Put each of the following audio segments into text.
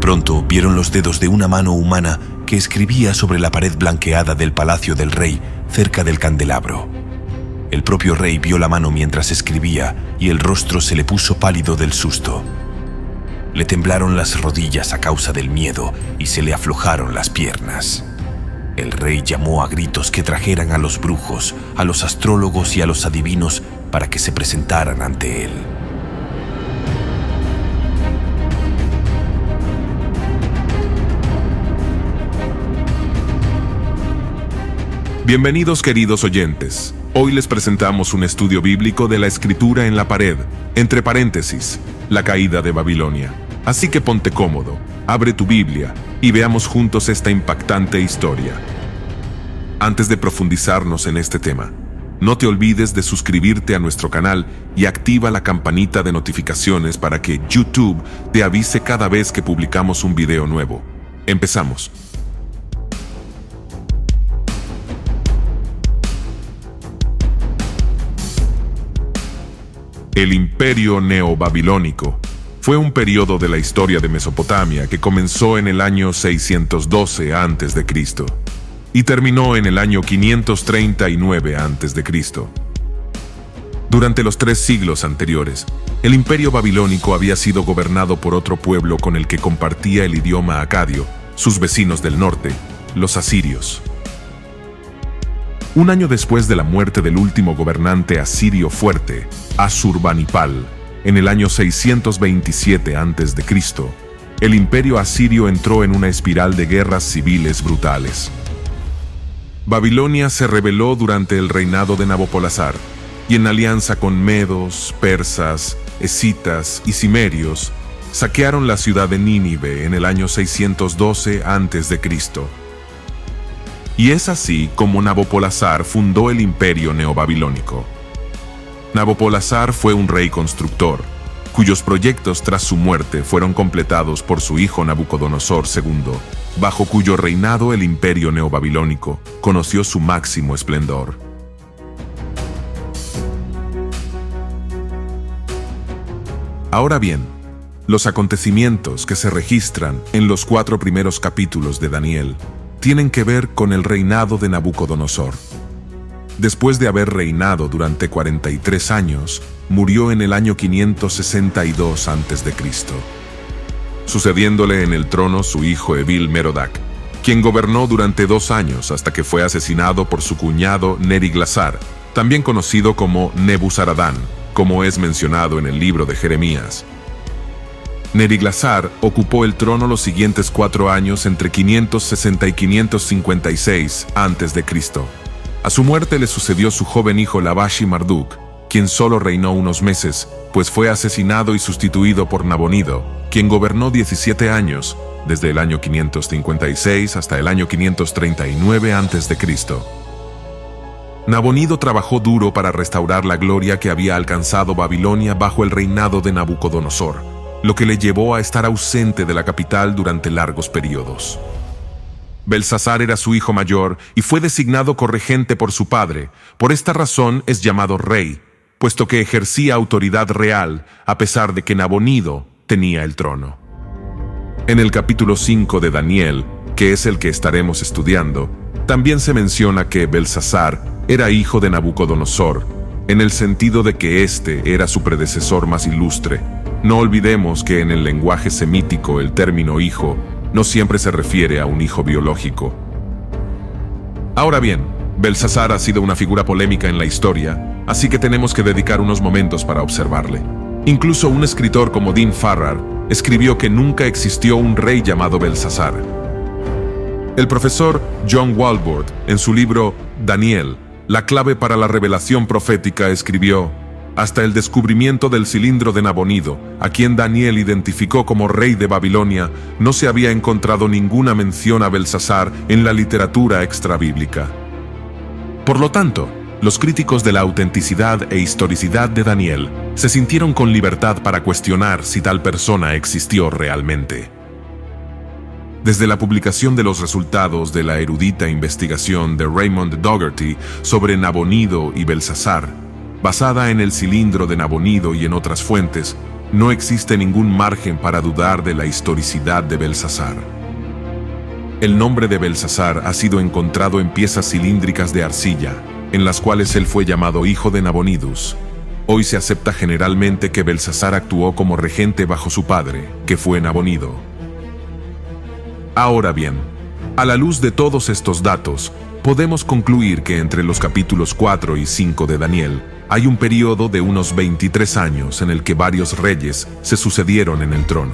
pronto vieron los dedos de una mano humana que escribía sobre la pared blanqueada del palacio del rey cerca del candelabro. El propio rey vio la mano mientras escribía y el rostro se le puso pálido del susto. Le temblaron las rodillas a causa del miedo y se le aflojaron las piernas. El rey llamó a gritos que trajeran a los brujos, a los astrólogos y a los adivinos para que se presentaran ante él. Bienvenidos, queridos oyentes. Hoy les presentamos un estudio bíblico de la escritura en la pared, entre paréntesis, la caída de Babilonia. Así que ponte cómodo, abre tu Biblia y veamos juntos esta impactante historia. Antes de profundizarnos en este tema, no te olvides de suscribirte a nuestro canal y activa la campanita de notificaciones para que YouTube te avise cada vez que publicamos un video nuevo. Empezamos. El Imperio Neobabilónico fue un periodo de la historia de Mesopotamia que comenzó en el año 612 a.C. y terminó en el año 539 a.C. Durante los 3 siglos anteriores, el Imperio Babilónico había sido gobernado por otro pueblo con el que compartía el idioma acadio, sus vecinos del norte, los asirios. Un año después de la muerte del último gobernante asirio fuerte, Asurbanipal, en el año 627 a.C., el imperio asirio entró en una espiral de guerras civiles brutales. Babilonia se rebeló durante el reinado de Nabopolassar, y en alianza con medos, persas, escitas y cimerios, saquearon la ciudad de Nínive en el año 612 a.C. Y es así como Nabopolassar fundó el imperio neobabilónico. Nabopolassar fue un rey constructor, cuyos proyectos tras su muerte fueron completados por su hijo Nabucodonosor II, bajo cuyo reinado el imperio neobabilónico conoció su máximo esplendor. Ahora bien, los acontecimientos que se registran en los 4 primeros capítulos de Daniel tienen que ver con el reinado de Nabucodonosor. Después de haber reinado durante 43 años, murió en el año 562 a.C., sucediéndole en el trono su hijo Evil-Merodach, quien gobernó durante 2 años hasta que fue asesinado por su cuñado Neriglasar, también conocido como Nebuzaradán, como es mencionado en el libro de Jeremías. Neriglasar ocupó el trono los siguientes 4 años entre 560 y 556 a.C. A su muerte le sucedió su joven hijo Labashi-Marduk, quien solo reinó unos meses, pues fue asesinado y sustituido por Nabonido, quien gobernó 17 años, desde el año 556 hasta el año 539 a.C. Nabonido trabajó duro para restaurar la gloria que había alcanzado Babilonia bajo el reinado de Nabucodonosor, lo que le llevó a estar ausente de la capital durante largos periodos. Belsasar era su hijo mayor y fue designado corregente por su padre. Por esta razón es llamado rey, puesto que ejercía autoridad real a pesar de que Nabonido tenía el trono. En el capítulo 5 de Daniel, que es el que estaremos estudiando, también se menciona que Belsasar era hijo de Nabucodonosor, en el sentido de que éste era su predecesor más ilustre. No olvidemos que en el lenguaje semítico el término hijo no siempre se refiere a un hijo biológico. Ahora bien, Belsasar ha sido una figura polémica en la historia, así que tenemos que dedicar unos momentos para observarle. Incluso un escritor como Dean Farrar escribió que nunca existió un rey llamado Belsasar. El profesor John Walvoord, en su libro Daniel, la clave para la revelación profética, escribió: hasta el descubrimiento del cilindro de Nabonido, a quien Daniel identificó como rey de Babilonia, no se había encontrado ninguna mención a Belsasar en la literatura extrabíblica. Por lo tanto, los críticos de la autenticidad e historicidad de Daniel se sintieron con libertad para cuestionar si tal persona existió realmente. Desde la publicación de los resultados de la erudita investigación de Raymond Dougherty sobre Nabonido y Belsasar, basada en el cilindro de Nabonido y en otras fuentes, no existe ningún margen para dudar de la historicidad de Belsasar. El nombre de Belsasar ha sido encontrado en piezas cilíndricas de arcilla, en las cuales él fue llamado hijo de Nabonidus. Hoy se acepta generalmente que Belsasar actuó como regente bajo su padre, que fue Nabonido. Ahora bien, a la luz de todos estos datos, podemos concluir que entre los capítulos 4 y 5 de Daniel hay un periodo de unos 23 años en el que varios reyes se sucedieron en el trono.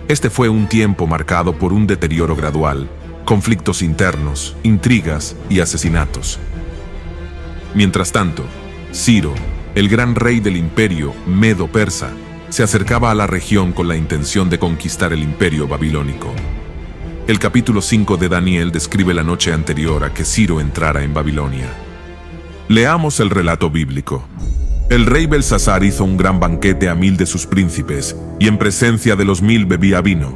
Este fue un tiempo marcado por un deterioro gradual, conflictos internos, intrigas y asesinatos. Mientras tanto, Ciro, el gran rey del imperio medo-persa, se acercaba a la región con la intención de conquistar el imperio babilónico. El capítulo 5 de Daniel describe la noche anterior a que Ciro entrara en Babilonia. Leamos el relato bíblico. El rey Belsasar hizo un gran banquete a 1000 de sus príncipes, y en presencia de los 1000 bebía vino.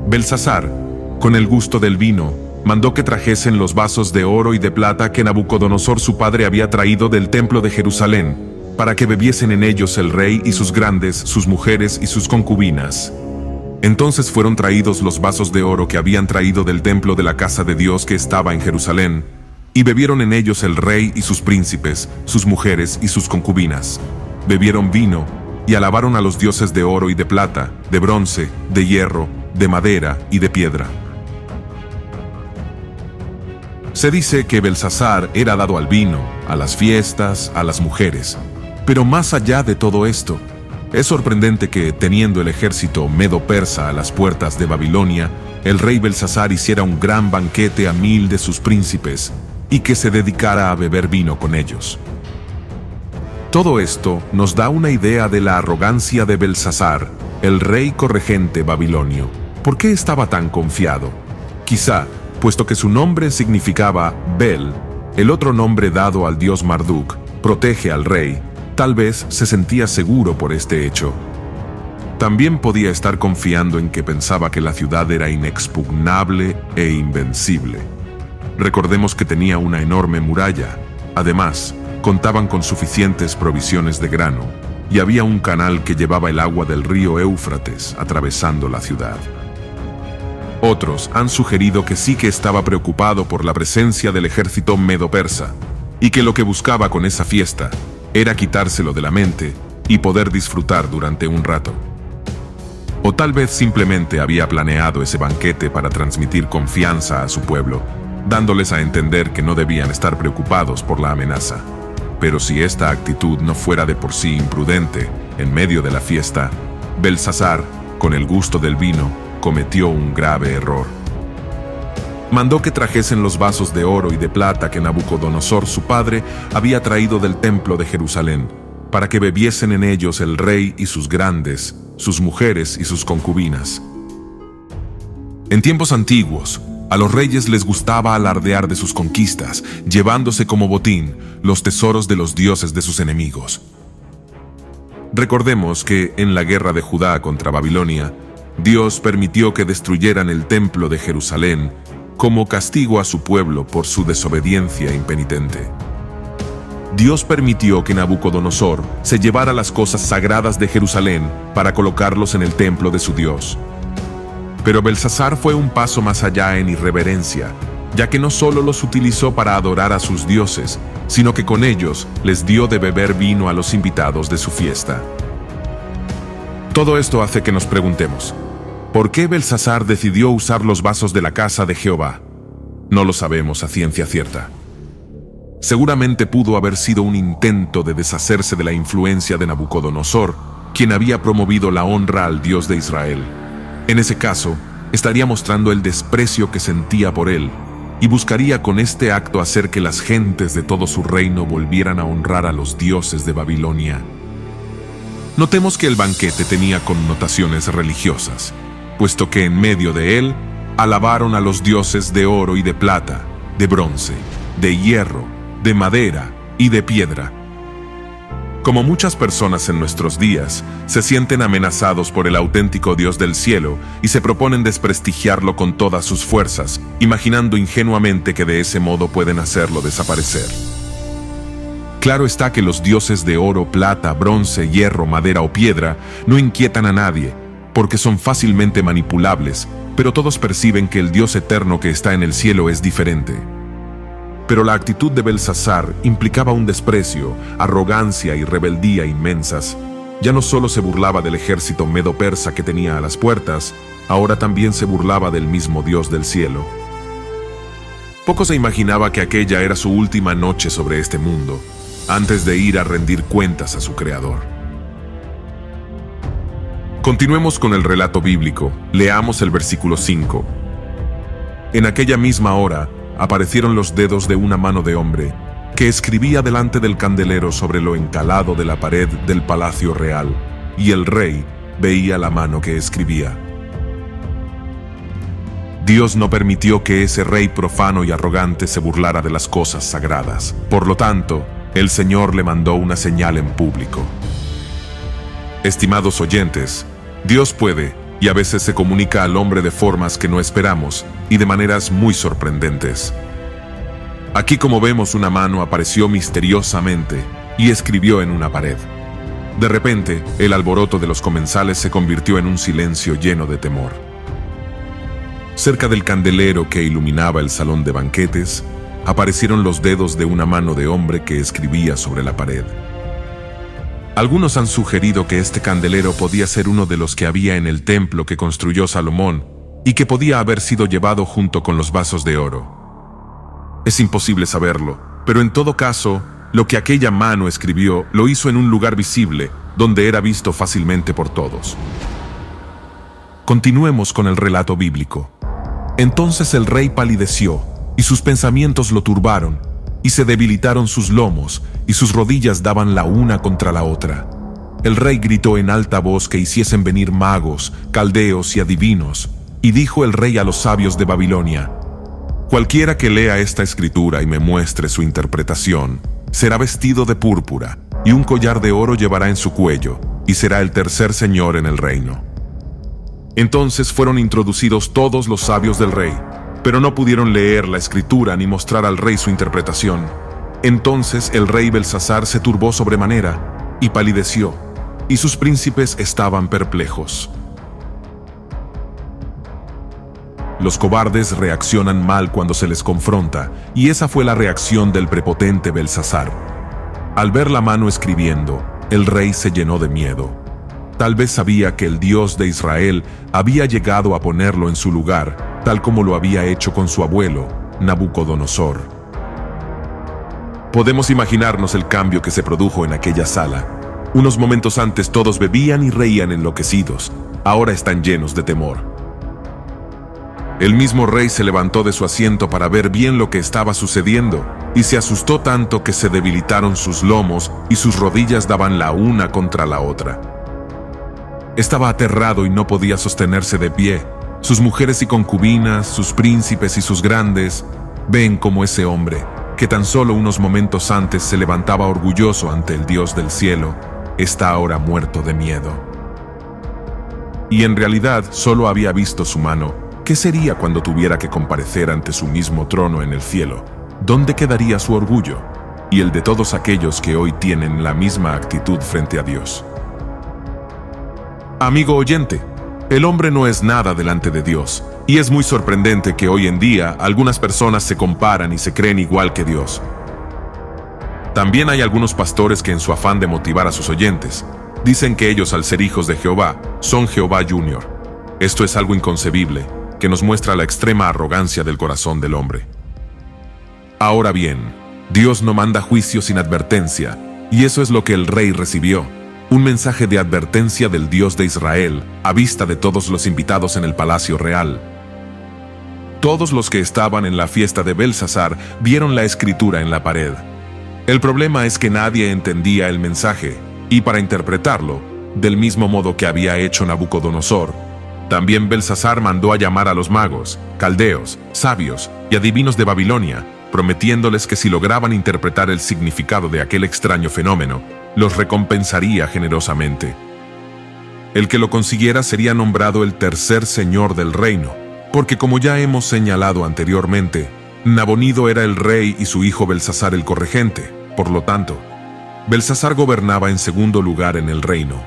Belsasar, con el gusto del vino, mandó que trajesen los vasos de oro y de plata que Nabucodonosor su padre había traído del templo de Jerusalén, para que bebiesen en ellos el rey y sus grandes, sus mujeres y sus concubinas. Entonces fueron traídos los vasos de oro que habían traído del templo de la casa de Dios que estaba en Jerusalén, y bebieron en ellos el rey y sus príncipes, sus mujeres y sus concubinas. Bebieron vino y alabaron a los dioses de oro y de plata, de bronce, de hierro, de madera y de piedra. Se dice que Belsasar era dado al vino, a las fiestas, a las mujeres. Pero más allá de todo esto, es sorprendente que, teniendo el ejército medo-persa a las puertas de Babilonia, el rey Belsasar hiciera un gran banquete a 1000 de sus príncipes, y que se dedicara a beber vino con ellos. Todo esto nos da una idea de la arrogancia de Belsasar, el rey corregente babilonio. ¿Por qué estaba tan confiado? Quizá, puesto que su nombre significaba Bel, el otro nombre dado al dios Marduk, protege al rey, tal vez se sentía seguro por este hecho. También podía estar confiando en que pensaba que la ciudad era inexpugnable e invencible. Recordemos que tenía una enorme muralla. Además, contaban con suficientes provisiones de grano, y había un canal que llevaba el agua del río Éufrates atravesando la ciudad. Otros han sugerido que sí que estaba preocupado por la presencia del ejército medo-persa, y que lo que buscaba con esa fiesta era quitárselo de la mente y poder disfrutar durante un rato. O tal vez simplemente había planeado ese banquete para transmitir confianza a su pueblo, dándoles a entender que no debían estar preocupados por la amenaza. Pero si esta actitud no fuera de por sí imprudente, en medio de la fiesta, Belsasar, con el gusto del vino, cometió un grave error. Mandó que trajesen los vasos de oro y de plata que Nabucodonosor su padre había traído del templo de Jerusalén, para que bebiesen en ellos el rey y sus grandes, sus mujeres y sus concubinas. En tiempos antiguos, a los reyes les gustaba alardear de sus conquistas, llevándose como botín los tesoros de los dioses de sus enemigos. Recordemos que en la guerra de Judá contra Babilonia, Dios permitió que destruyeran el templo de Jerusalén como castigo a su pueblo por su desobediencia impenitente. Dios permitió que Nabucodonosor se llevara las cosas sagradas de Jerusalén para colocarlos en el templo de su Dios. Pero Belsasar fue un paso más allá en irreverencia, ya que no solo los utilizó para adorar a sus dioses, sino que con ellos les dio de beber vino a los invitados de su fiesta. Todo esto hace que nos preguntemos, ¿por qué Belsasar decidió usar los vasos de la casa de Jehová? No lo sabemos a ciencia cierta. Seguramente pudo haber sido un intento de deshacerse de la influencia de Nabucodonosor, quien había promovido la honra al Dios de Israel. En ese caso, estaría mostrando el desprecio que sentía por él, y buscaría con este acto hacer que las gentes de todo su reino volvieran a honrar a los dioses de Babilonia. Notemos que el banquete tenía connotaciones religiosas, puesto que en medio de él alabaron a los dioses de oro y de plata, de bronce, de hierro, de madera y de piedra. Como muchas personas en nuestros días, se sienten amenazados por el auténtico Dios del cielo y se proponen desprestigiarlo con todas sus fuerzas, imaginando ingenuamente que de ese modo pueden hacerlo desaparecer. Claro está que los dioses de oro, plata, bronce, hierro, madera o piedra no inquietan a nadie, porque son fácilmente manipulables, pero todos perciben que el Dios eterno que está en el cielo es diferente. Pero la actitud de Belsasar implicaba un desprecio, arrogancia y rebeldía inmensas. Ya no solo se burlaba del ejército medo-persa que tenía a las puertas, ahora también se burlaba del mismo Dios del cielo. Poco se imaginaba que aquella era su última noche sobre este mundo, antes de ir a rendir cuentas a su Creador. Continuemos con el relato bíblico. Leamos el versículo 5. En aquella misma hora aparecieron los dedos de una mano de hombre que escribía delante del candelero sobre lo encalado de la pared del palacio real, y el rey veía la mano que escribía. Dios no permitió que ese rey profano y arrogante se burlara de las cosas sagradas. Por lo tanto, el Señor le mandó una señal en público. Estimados oyentes, Dios puede y a veces se comunica al hombre de formas que no esperamos y de maneras muy sorprendentes. Aquí, como vemos, una mano apareció misteriosamente y escribió en una pared. De repente, el alboroto de los comensales se convirtió en un silencio lleno de temor. Cerca del candelero que iluminaba el salón de banquetes, aparecieron los dedos de una mano de hombre que escribía sobre la pared. Algunos han sugerido que este candelero podía ser uno de los que había en el templo que construyó Salomón y que podía haber sido llevado junto con los vasos de oro. Es imposible saberlo, pero en todo caso, lo que aquella mano escribió lo hizo en un lugar visible, donde era visto fácilmente por todos. Continuemos con el relato bíblico. Entonces el rey palideció, y sus pensamientos lo turbaron, y se debilitaron sus lomos, y sus rodillas daban la una contra la otra. El rey gritó en alta voz que hiciesen venir magos, caldeos y adivinos, y dijo el rey a los sabios de Babilonia: cualquiera que lea esta escritura y me muestre su interpretación, será vestido de púrpura, y un collar de oro llevará en su cuello, y será el tercer señor en el reino. Entonces fueron introducidos todos los sabios del rey, pero no pudieron leer la escritura ni mostrar al rey su interpretación. Entonces el rey Belsasar se turbó sobremanera y palideció, y sus príncipes estaban perplejos. Los cobardes reaccionan mal cuando se les confronta, y esa fue la reacción del prepotente Belsasar. Al ver la mano escribiendo, el rey se llenó de miedo. Tal vez sabía que el Dios de Israel había llegado a ponerlo en su lugar, tal como lo había hecho con su abuelo, Nabucodonosor. Podemos imaginarnos el cambio que se produjo en aquella sala. Unos momentos antes todos bebían y reían enloquecidos, ahora están llenos de temor. El mismo rey se levantó de su asiento para ver bien lo que estaba sucediendo, y se asustó tanto que se debilitaron sus lomos y sus rodillas daban la una contra la otra. Estaba aterrado y no podía sostenerse de pie. Sus mujeres y concubinas, sus príncipes y sus grandes, ven como ese hombre, que tan solo unos momentos antes se levantaba orgulloso ante el Dios del cielo, está ahora muerto de miedo. Y en realidad solo había visto su mano. ¿Qué sería cuando tuviera que comparecer ante su mismo trono en el cielo? ¿Dónde quedaría su orgullo? Y el de todos aquellos que hoy tienen la misma actitud frente a Dios. Amigo oyente, el hombre no es nada delante de Dios, y es muy sorprendente que hoy en día algunas personas se comparan y se creen igual que Dios. También hay algunos pastores que en su afán de motivar a sus oyentes, dicen que ellos, al ser hijos de Jehová, son Jehová Junior. Esto es algo inconcebible, que nos muestra la extrema arrogancia del corazón del hombre. Ahora bien, Dios no manda juicio sin advertencia, y eso es lo que el rey recibió. Un mensaje de advertencia del Dios de Israel, a vista de todos los invitados en el palacio real. Todos los que estaban en la fiesta de Belsasar vieron la escritura en la pared. El problema es que nadie entendía el mensaje, y para interpretarlo, del mismo modo que había hecho Nabucodonosor, también Belsasar mandó a llamar a los magos, caldeos, sabios y adivinos de Babilonia, prometiéndoles que si lograban interpretar el significado de aquel extraño fenómeno, los recompensaría generosamente. El que lo consiguiera sería nombrado el tercer señor del reino, porque como ya hemos señalado anteriormente, Nabonido era el rey y su hijo Belsasar el corregente. Por lo tanto, Belsasar gobernaba en segundo lugar en el reino.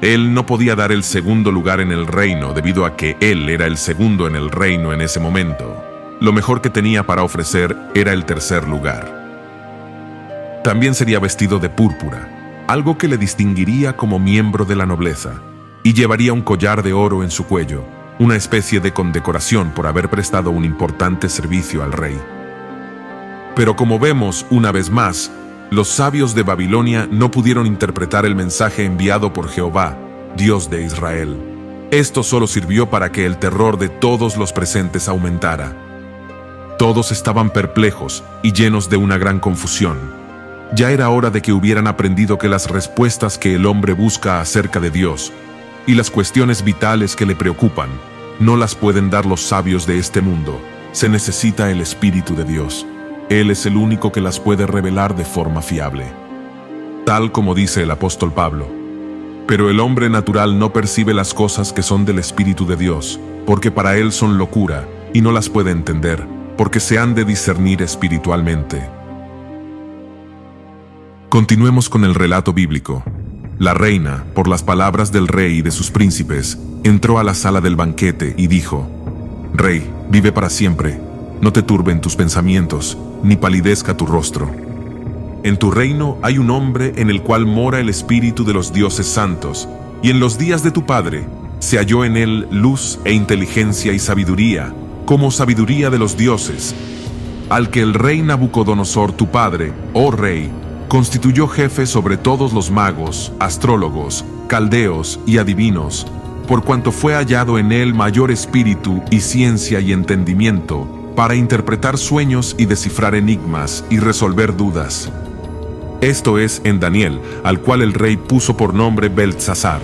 Él no podía dar el segundo lugar en el reino debido a que él era el segundo en el reino en ese momento. Lo mejor que tenía para ofrecer era el tercer lugar. También sería vestido de púrpura, algo que le distinguiría como miembro de la nobleza, y llevaría un collar de oro en su cuello, una especie de condecoración por haber prestado un importante servicio al rey. Pero como vemos una vez más, los sabios de Babilonia no pudieron interpretar el mensaje enviado por Jehová, Dios de Israel. Esto solo sirvió para que el terror de todos los presentes aumentara. Todos estaban perplejos y llenos de una gran confusión. Ya era hora de que hubieran aprendido que las respuestas que el hombre busca acerca de Dios y las cuestiones vitales que le preocupan no las pueden dar los sabios de este mundo. Se necesita el Espíritu de Dios. Él es el único que las puede revelar de forma fiable. Tal como dice el apóstol Pablo. Pero el hombre natural no percibe las cosas que son del Espíritu de Dios, porque para él son locura, y no las puede entender, porque se han de discernir espiritualmente. Continuemos con el relato bíblico. La reina, por las palabras del rey y de sus príncipes, entró a la sala del banquete y dijo: «Rey, vive para siempre. No te turben tus pensamientos, ni palidezca tu rostro. En tu reino hay un hombre en el cual mora el espíritu de los dioses santos, y en los días de tu padre se halló en él luz e inteligencia y sabiduría, como sabiduría de los dioses, al que el rey Nabucodonosor tu padre, oh rey, constituyó jefe sobre todos los magos, astrólogos, caldeos y adivinos, por cuanto fue hallado en él mayor espíritu y ciencia y entendimiento, para interpretar sueños y descifrar enigmas y resolver dudas. Esto es en Daniel, al cual el rey puso por nombre Beltsasar.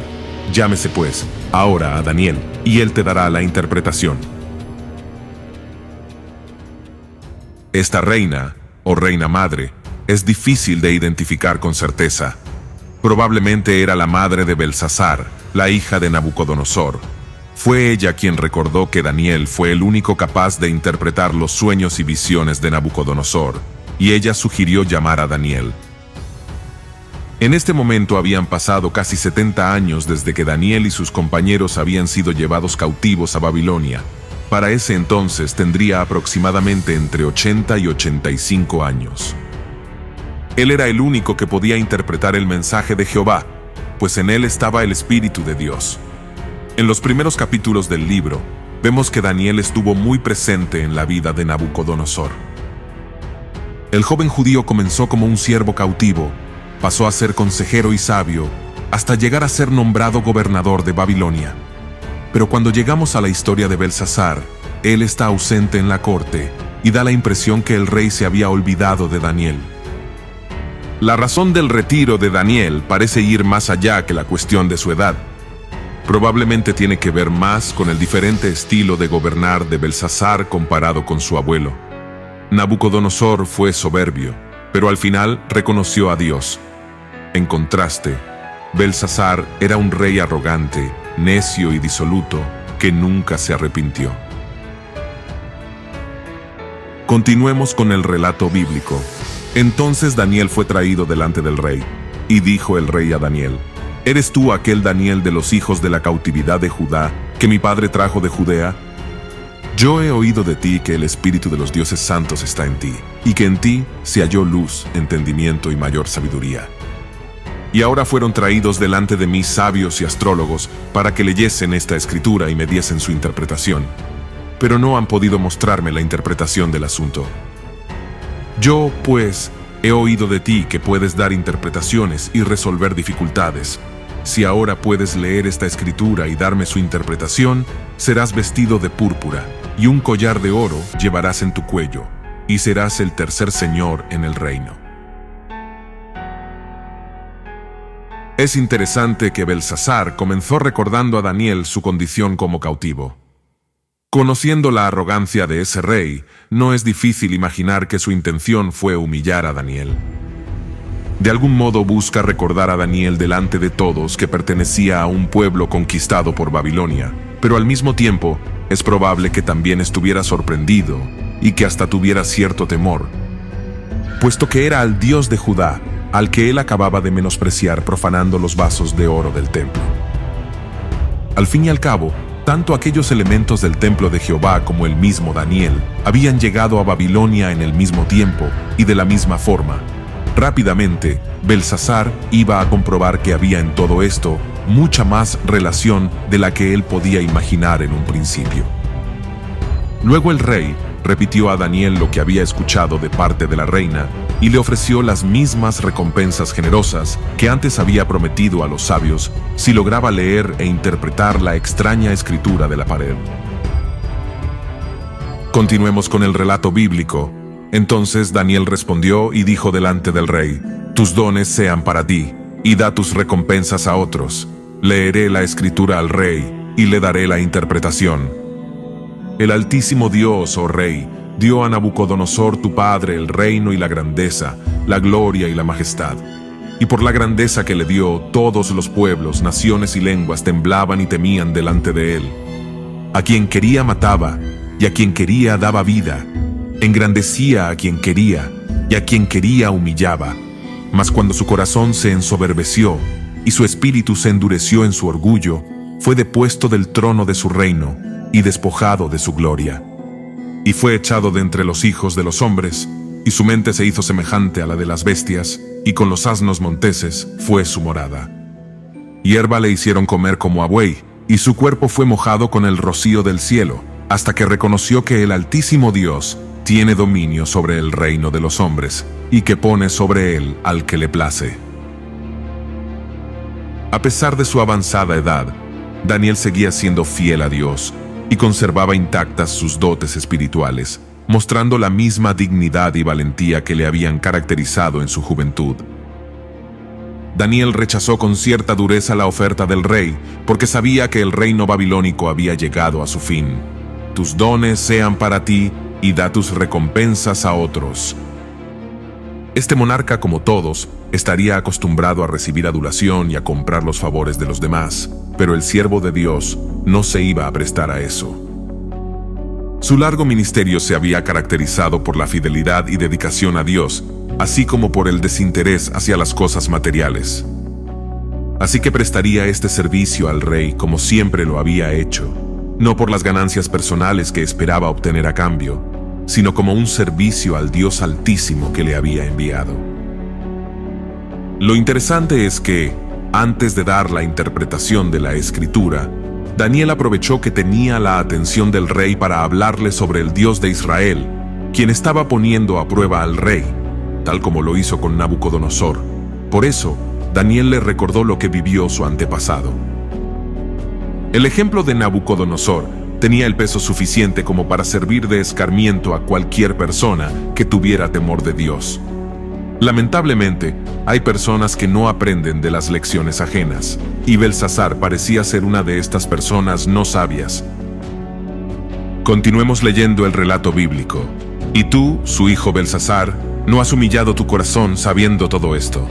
Llámese pues ahora a Daniel, y él te dará la interpretación». Esta reina, o reina madre, es difícil de identificar con certeza. Probablemente era la madre de Beltsasar, la hija de Nabucodonosor. Fue ella quien recordó que Daniel fue el único capaz de interpretar los sueños y visiones de Nabucodonosor, y ella sugirió llamar a Daniel. En este momento habían pasado casi 70 años desde que Daniel y sus compañeros habían sido llevados cautivos a Babilonia. Para ese entonces tendría aproximadamente entre 80 y 85 años. Él era el único que podía interpretar el mensaje de Jehová, pues en él estaba el Espíritu de Dios. En los primeros capítulos del libro, vemos que Daniel estuvo muy presente en la vida de Nabucodonosor. El joven judío comenzó como un siervo cautivo, pasó a ser consejero y sabio, hasta llegar a ser nombrado gobernador de Babilonia. Pero cuando llegamos a la historia de Beltsasar, él está ausente en la corte y da la impresión que el rey se había olvidado de Daniel. La razón del retiro de Daniel parece ir más allá que la cuestión de su edad. Probablemente tiene que ver más con el diferente estilo de gobernar de Beltsasar comparado con su abuelo. Nabucodonosor fue soberbio, pero al final reconoció a Dios. En contraste, Beltsasar era un rey arrogante, necio y disoluto, que nunca se arrepintió. Continuemos con el relato bíblico. Entonces Daniel fue traído delante del rey, y dijo el rey a Daniel: ¿Eres tú aquel Daniel de los hijos de la cautividad de Judá, que mi padre trajo de Judea? Yo he oído de ti que el espíritu de los dioses santos está en ti, y que en ti se halló luz, entendimiento y mayor sabiduría. Y ahora fueron traídos delante de mí sabios y astrólogos para que leyesen esta escritura y me diesen su interpretación. Pero no han podido mostrarme la interpretación del asunto. Yo, pues, he oído de ti que puedes dar interpretaciones y resolver dificultades. Si ahora puedes leer esta escritura y darme su interpretación, serás vestido de púrpura, y un collar de oro llevarás en tu cuello, y serás el tercer señor en el reino. Es interesante que Beltsasar comenzó recordando a Daniel su condición como cautivo. Conociendo la arrogancia de ese rey, no es difícil imaginar que su intención fue humillar a Daniel. De algún modo busca recordar a Daniel delante de todos que pertenecía a un pueblo conquistado por Babilonia, pero al mismo tiempo es probable que también estuviera sorprendido y que hasta tuviera cierto temor, puesto que era al Dios de Judá, al que él acababa de menospreciar profanando los vasos de oro del templo. Al fin y al cabo, tanto aquellos elementos del templo de Jehová como el mismo Daniel habían llegado a Babilonia en el mismo tiempo y de la misma forma. Rápidamente, Belsasar iba a comprobar que había en todo esto mucha más relación de la que él podía imaginar en un principio. Luego el rey repitió a Daniel lo que había escuchado de parte de la reina y le ofreció las mismas recompensas generosas que antes había prometido a los sabios si lograba leer e interpretar la extraña escritura de la pared. Continuemos con el relato bíblico. Entonces Daniel respondió y dijo delante del rey: «Tus dones sean para ti, y da tus recompensas a otros. Leeré la escritura al rey, y le daré la interpretación. El Altísimo Dios, oh rey, dio a Nabucodonosor tu padre el reino y la grandeza, la gloria y la majestad. Y por la grandeza que le dio, todos los pueblos, naciones y lenguas temblaban y temían delante de él. A quien quería mataba, y a quien quería daba vida. Engrandecía a quien quería, y a quien quería humillaba. Mas cuando su corazón se ensoberbeció, y su espíritu se endureció en su orgullo, fue depuesto del trono de su reino, y despojado de su gloria. Y fue echado de entre los hijos de los hombres, y su mente se hizo semejante a la de las bestias, y con los asnos monteses fue su morada. Hierba le hicieron comer como a buey, y su cuerpo fue mojado con el rocío del cielo, hasta que reconoció que el Altísimo Dios tiene dominio sobre el reino de los hombres, y que pone sobre él al que le place». A pesar de su avanzada edad, Daniel seguía siendo fiel a Dios, y conservaba intactas sus dotes espirituales, mostrando la misma dignidad y valentía que le habían caracterizado en su juventud. Daniel rechazó con cierta dureza la oferta del rey, porque sabía que el reino babilónico había llegado a su fin. «Tus dones sean para ti, y da tus recompensas a otros». Este monarca, como todos, estaría acostumbrado a recibir adulación y a comprar los favores de los demás, pero el siervo de Dios no se iba a prestar a eso. Su largo ministerio se había caracterizado por la fidelidad y dedicación a Dios, así como por el desinterés hacia las cosas materiales. Así que prestaría este servicio al rey como siempre lo había hecho, no por las ganancias personales que esperaba obtener a cambio, sino como un servicio al Dios Altísimo que le había enviado. Lo interesante es que, antes de dar la interpretación de la Escritura, Daniel aprovechó que tenía la atención del rey para hablarle sobre el Dios de Israel, quien estaba poniendo a prueba al rey, tal como lo hizo con Nabucodonosor. Por eso, Daniel le recordó lo que vivió su antepasado. El ejemplo de Nabucodonosor tenía el peso suficiente como para servir de escarmiento a cualquier persona que tuviera temor de Dios. Lamentablemente, hay personas que no aprenden de las lecciones ajenas, y Belsasar parecía ser una de estas personas no sabias. Continuemos leyendo el relato bíblico. «Y tú, su hijo Belsasar, no has humillado tu corazón sabiendo todo esto,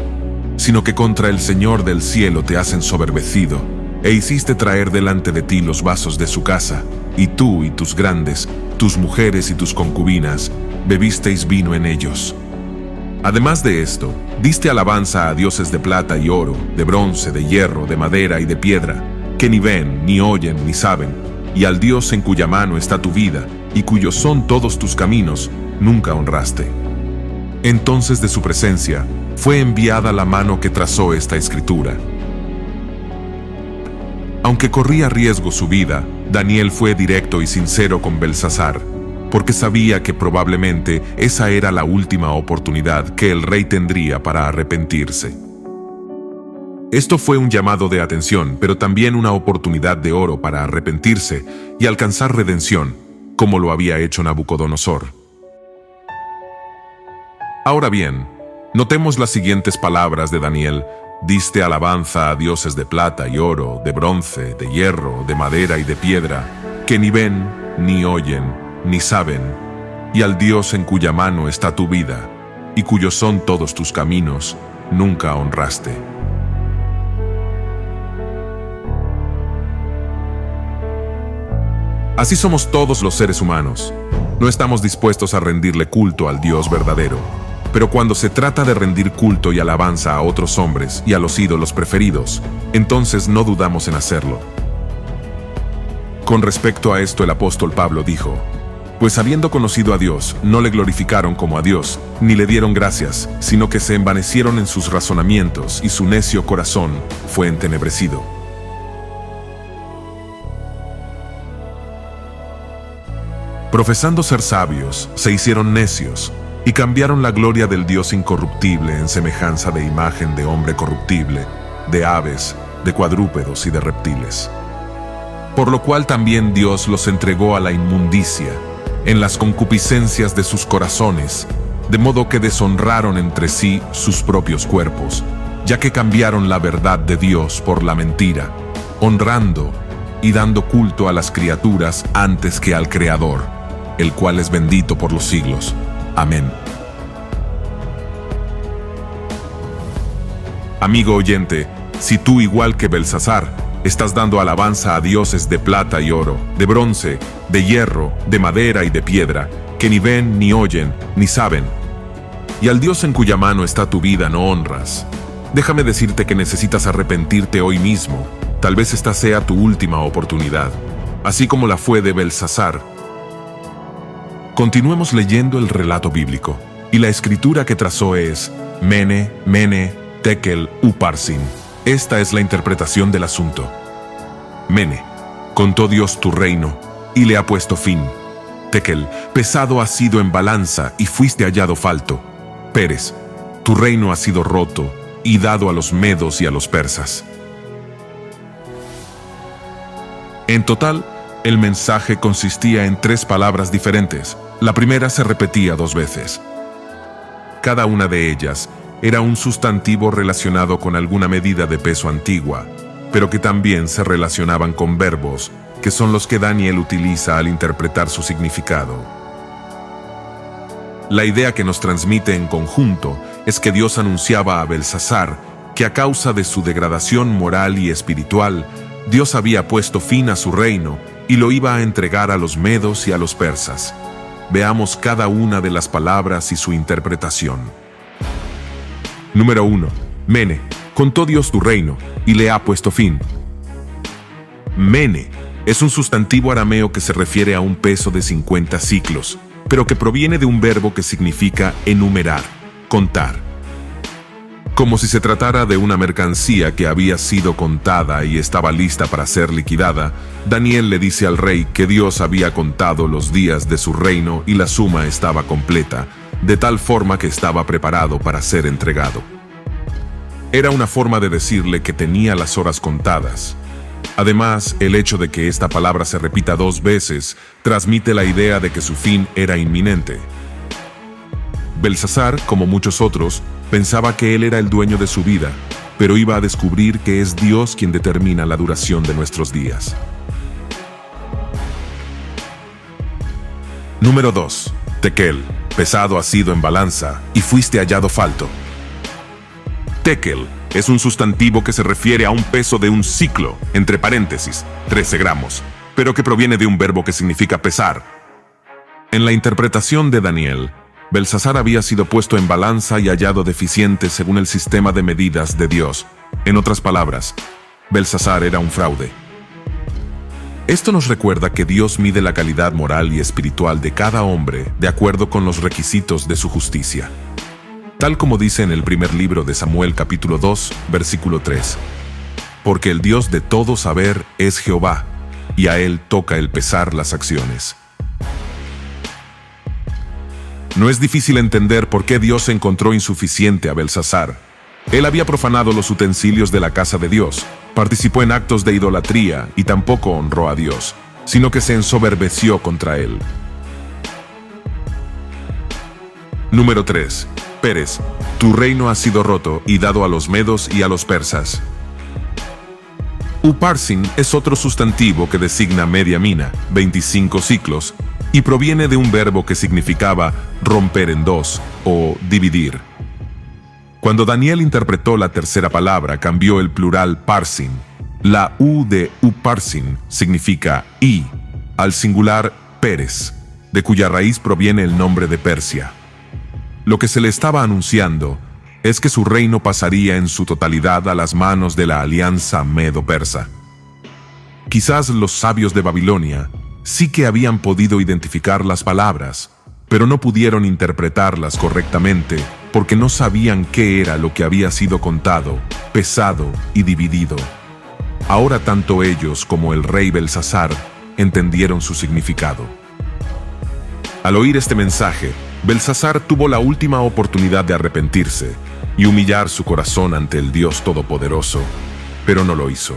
sino que contra el Señor del cielo te has ensoberbecido, e hiciste traer delante de ti los vasos de su casa, y tú y tus grandes, tus mujeres y tus concubinas, bebisteis vino en ellos. Además de esto, diste alabanza a dioses de plata y oro, de bronce, de hierro, de madera y de piedra, que ni ven, ni oyen, ni saben, y al Dios en cuya mano está tu vida, y cuyos son todos tus caminos, nunca honraste. Entonces de su presencia fue enviada la mano que trazó esta escritura». Aunque corría riesgo su vida, Daniel fue directo y sincero con Belsasar, porque sabía que probablemente esa era la última oportunidad que el rey tendría para arrepentirse. Esto fue un llamado de atención, pero también una oportunidad de oro para arrepentirse y alcanzar redención, como lo había hecho Nabucodonosor. Ahora bien, notemos las siguientes palabras de Daniel. «Diste alabanza a dioses de plata y oro, de bronce, de hierro, de madera y de piedra, que ni ven, ni oyen, ni saben, y al Dios en cuya mano está tu vida, y cuyos son todos tus caminos, nunca honraste». Así somos todos los seres humanos. No estamos dispuestos a rendirle culto al Dios verdadero. Pero cuando se trata de rendir culto y alabanza a otros hombres y a los ídolos preferidos, entonces no dudamos en hacerlo. Con respecto a esto, el apóstol Pablo dijo: pues habiendo conocido a Dios, no le glorificaron como a Dios, ni le dieron gracias, sino que se envanecieron en sus razonamientos, y su necio corazón fue entenebrecido. Profesando ser sabios, se hicieron necios, y cambiaron la gloria del Dios incorruptible en semejanza de imagen de hombre corruptible, de aves, de cuadrúpedos y de reptiles. Por lo cual también Dios los entregó a la inmundicia, en las concupiscencias de sus corazones, de modo que deshonraron entre sí sus propios cuerpos, ya que cambiaron la verdad de Dios por la mentira, honrando y dando culto a las criaturas antes que al Creador, el cual es bendito por los siglos. Amén. Amigo oyente, si tú, igual que Belsasar, estás dando alabanza a dioses de plata y oro, de bronce, de hierro, de madera y de piedra, que ni ven, ni oyen, ni saben, y al Dios en cuya mano está tu vida no honras, déjame decirte que necesitas arrepentirte hoy mismo. Tal vez esta sea tu última oportunidad, así como la fue de Belsasar. Continuemos leyendo el relato bíblico, y la escritura que trazó es: Mene, Mene, Tekel, Uparsin. Esta es la interpretación del asunto. Mene, contó Dios tu reino, y le ha puesto fin. Tekel, pesado has sido en balanza, y fuiste hallado falto. Peres, tu reino ha sido roto, y dado a los medos y a los persas. En total, el mensaje consistía en 3 palabras diferentes. La primera se repetía 2 veces. Cada una de ellas era un sustantivo relacionado con alguna medida de peso antigua, pero que también se relacionaban con verbos, que son los que Daniel utiliza al interpretar su significado. La idea que nos transmite en conjunto es que Dios anunciaba a Belsasar que a causa de su degradación moral y espiritual, Dios había puesto fin a su reino y lo iba a entregar a los medos y a los persas. Veamos cada una de las palabras y su interpretación. Número 1. Mene, contó Dios tu reino, y le ha puesto fin. Mene es un sustantivo arameo que se refiere a un peso de 50 ciclos, pero que proviene de un verbo que significa enumerar, contar. Como si se tratara de una mercancía que había sido contada y estaba lista para ser liquidada, Daniel le dice al rey que Dios había contado los días de su reino y la suma estaba completa, de tal forma que estaba preparado para ser entregado. Era una forma de decirle que tenía las horas contadas. Además, el hecho de que esta palabra se repita 2 veces transmite la idea de que su fin era inminente. Belsasar, como muchos otros, pensaba que él era el dueño de su vida, pero iba a descubrir que es Dios quien determina la duración de nuestros días. Número 2. Tekel, pesado has sido en balanza, y fuiste hallado falto. Tekel es un sustantivo que se refiere a un peso de un ciclo, entre paréntesis, 13 gramos, pero que proviene de un verbo que significa pesar. En la interpretación de Daniel, Belsasar había sido puesto en balanza y hallado deficiente según el sistema de medidas de Dios. En otras palabras, Belsasar era un fraude. Esto nos recuerda que Dios mide la calidad moral y espiritual de cada hombre de acuerdo con los requisitos de su justicia. Tal como dice en el primer libro de Samuel capítulo 2, versículo 3. Porque el Dios de todo saber es Jehová, y a él toca el pesar las acciones. No es difícil entender por qué Dios encontró insuficiente a Belsasar. Él había profanado los utensilios de la casa de Dios, participó en actos de idolatría y tampoco honró a Dios, sino que se ensoberbeció contra él. Número 3. Peres, tu reino ha sido roto y dado a los medos y a los persas. Uparsin es otro sustantivo que designa media mina, 25 ciclos, y proviene de un verbo que significaba romper en 2 o dividir. Cuando Daniel interpretó la tercera palabra, cambió el plural parsin. La U de Uparsin significa y, al singular Peres, de cuya raíz proviene el nombre de Persia. Lo que se le estaba anunciando es que su reino pasaría en su totalidad a las manos de la alianza medo-persa. Quizás los sabios de Babilonia sí que habían podido identificar las palabras, pero no pudieron interpretarlas correctamente porque no sabían qué era lo que había sido contado, pesado y dividido. Ahora tanto ellos como el rey Belsasar entendieron su significado. Al oír este mensaje, Belsasar tuvo la última oportunidad de arrepentirse y humillar su corazón ante el Dios Todopoderoso, pero no lo hizo.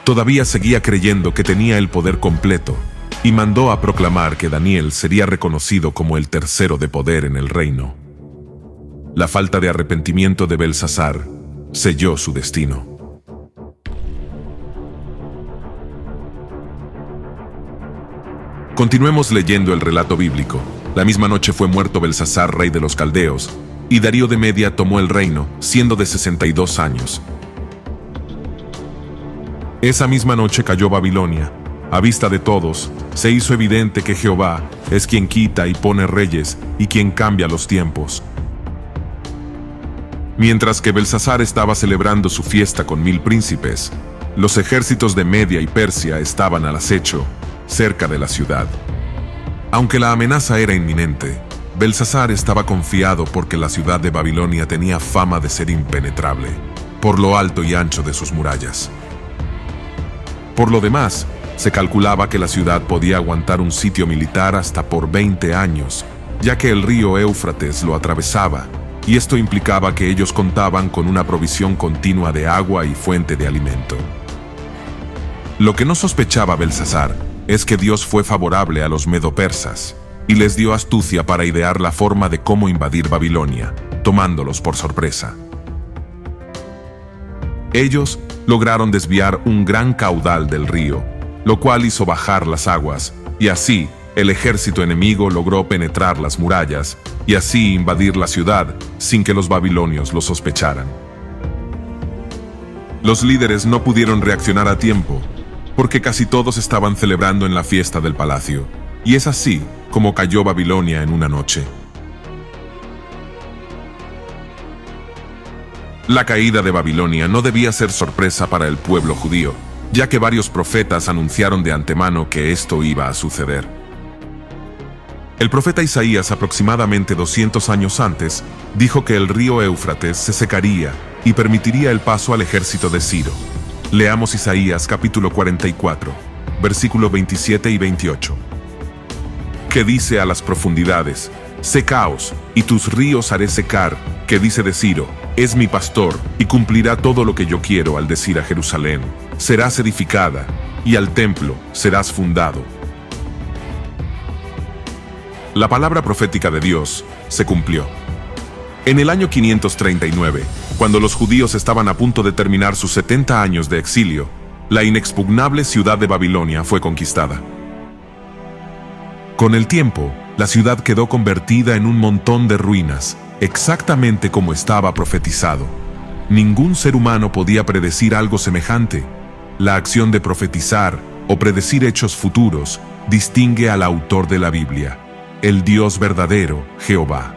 Todavía seguía creyendo que tenía el poder completo y mandó a proclamar que Daniel sería reconocido como el tercero de poder en el reino. La falta de arrepentimiento de Belsasar selló su destino. Continuemos leyendo el relato bíblico. La misma noche fue muerto Belsasar, rey de los caldeos, y Darío de Media tomó el reino, siendo de 62 años. Esa misma noche cayó Babilonia. A vista de todos, se hizo evidente que Jehová es quien quita y pone reyes y quien cambia los tiempos. Mientras que Belsasar estaba celebrando su fiesta con 1000 príncipes, los ejércitos de Media y Persia estaban al acecho, cerca de la ciudad. Aunque la amenaza era inminente, Belsasar estaba confiado porque la ciudad de Babilonia tenía fama de ser impenetrable, por lo alto y ancho de sus murallas. Por lo demás, se calculaba que la ciudad podía aguantar un sitio militar hasta por 20 años, ya que el río Éufrates lo atravesaba, y esto implicaba que ellos contaban con una provisión continua de agua y fuente de alimento. Lo que no sospechaba Belsasar es que Dios fue favorable a los medo-persas y les dio astucia para idear la forma de cómo invadir Babilonia, tomándolos por sorpresa. Ellos lograron desviar un gran caudal del río, lo cual hizo bajar las aguas, y así el ejército enemigo logró penetrar las murallas y así invadir la ciudad sin que los babilonios lo sospecharan. Los líderes no pudieron reaccionar a tiempo, porque casi todos estaban celebrando en la fiesta del palacio, y es así como cayó Babilonia en una noche. La caída de Babilonia no debía ser sorpresa para el pueblo judío, ya que varios profetas anunciaron de antemano que esto iba a suceder. El profeta Isaías, aproximadamente 200 años antes, dijo que el río Éufrates se secaría y permitiría el paso al ejército de Ciro. Leamos Isaías capítulo 44, versículos 27 y 28. Que dice a las profundidades: secaos, y tus ríos haré secar, que dice de Ciro: es mi pastor, y cumplirá todo lo que yo quiero. Al decir a Jerusalén: serás edificada, y al templo serás fundado. La palabra profética de Dios se cumplió. En el año 539, cuando los judíos estaban a punto de terminar sus 70 años de exilio, la inexpugnable ciudad de Babilonia fue conquistada. Con el tiempo, la ciudad quedó convertida en un montón de ruinas, exactamente como estaba profetizado. Ningún ser humano podía predecir algo semejante. La acción de profetizar o predecir hechos futuros distingue al autor de la Biblia, el Dios verdadero, Jehová.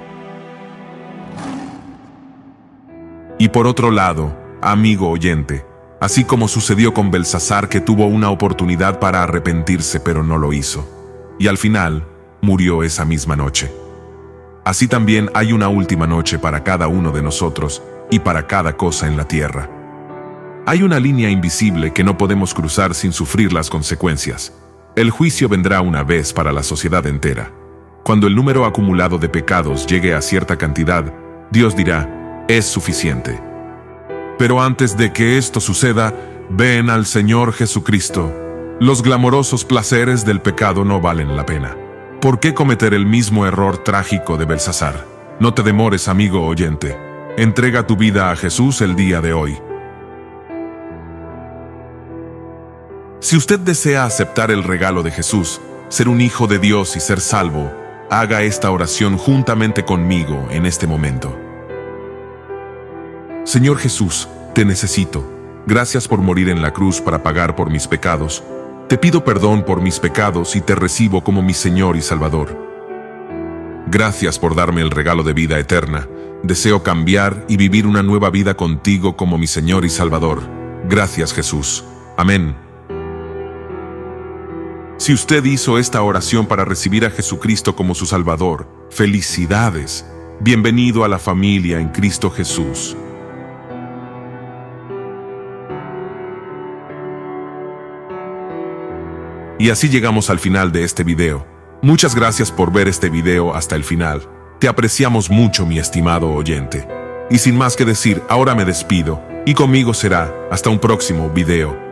Y por otro lado, amigo oyente, así como sucedió con Belsasar, que tuvo una oportunidad para arrepentirse pero no lo hizo, y al final murió esa misma noche. Así también hay una última noche para cada uno de nosotros y para cada cosa en la tierra. Hay una línea invisible que no podemos cruzar sin sufrir las consecuencias. El juicio vendrá una vez para la sociedad entera. Cuando el número acumulado de pecados llegue a cierta cantidad, Dios dirá: es suficiente. Pero antes de que esto suceda, ven al Señor Jesucristo. Los glamorosos placeres del pecado no valen la pena. ¿Por qué cometer el mismo error trágico de Belsasar? No te demores, amigo oyente. Entrega tu vida a Jesús el día de hoy. Si usted desea aceptar el regalo de Jesús, ser un hijo de Dios y ser salvo, haga esta oración juntamente conmigo en este momento. Señor Jesús, te necesito. Gracias por morir en la cruz para pagar por mis pecados. Te pido perdón por mis pecados y te recibo como mi Señor y Salvador. Gracias por darme el regalo de vida eterna. Deseo cambiar y vivir una nueva vida contigo como mi Señor y Salvador. Gracias, Jesús. Amén. Si usted hizo esta oración para recibir a Jesucristo como su Salvador, ¡felicidades! Bienvenido a la familia en Cristo Jesús. Y así llegamos al final de este video. Muchas gracias por ver este video hasta el final. Te apreciamos mucho, mi estimado oyente. Y sin más que decir, ahora me despido, y conmigo será hasta un próximo video.